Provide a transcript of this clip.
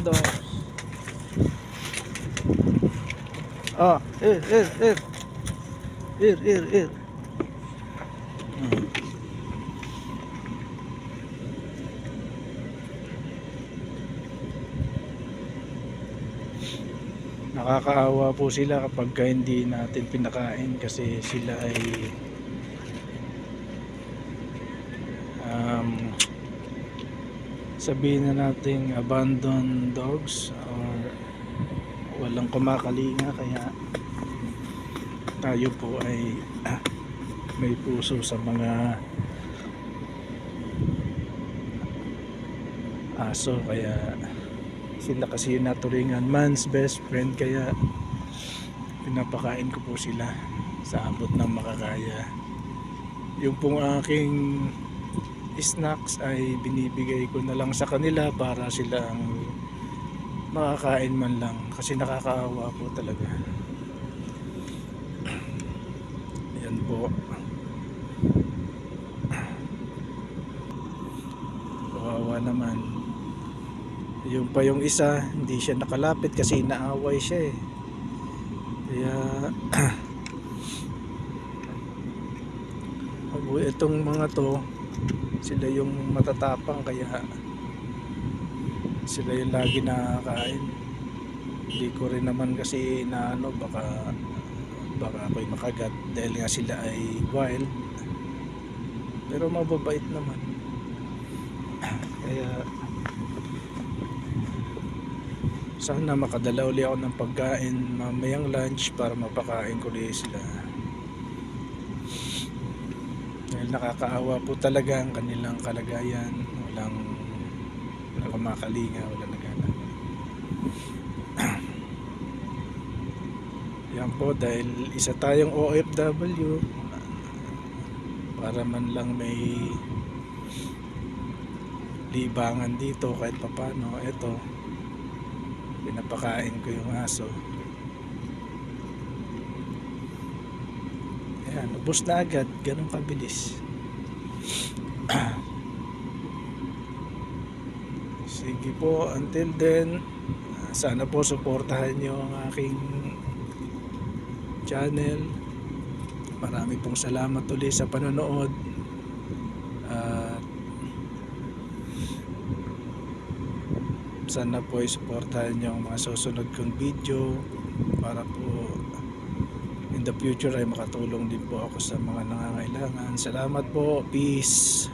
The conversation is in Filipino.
Dogs. Ah, here. Here. Nakakaawa po sila kapag hindi natin pinakain kasi sila ay um, sabihin na nating abandoned dogs or walang kumakalinga, kaya tayo po ay may puso sa mga aso, kaya sila kasi yung naturingan man's best friend, kaya pinapakain ko po sila sa abot ng makakaya. Yung pong aking snacks ay binibigay ko na lang sa kanila para sila ang makakain man lang, kasi nakakaawa po talaga. Yan po, kawawa naman. Yung pa yung isa, hindi siya nakalapit kasi inaaway siya eh. Kaya itong mga to, sila yung matatapang, kaya sila yung lagi nakakain. Hindi ko rin naman kasi na ano, baka ako'y makagat dahil nga sila ay wild, pero mababait naman. Kaya sana makadala uli ako ng pagkain mamayang lunch para mapakain ko ulit sila, dahil nakakaawa po talaga ang kanilang kalagayan. Walang kumakalinga, walang nagana. Yan po, dahil isa tayong OFW, para man lang may libangan dito kahit papano. Eto, pinapakain ko yung aso. Ayan, ubos na agad, ganun kabilis. Sige po, until then, sana po suportahan nyo ang aking channel. Marami pong salamat ulit sa panonood. Sana po suportahan nyo ang mga susunod kong video para po in the future ay makatulong din po ako sa mga nangangailangan. Salamat po, peace.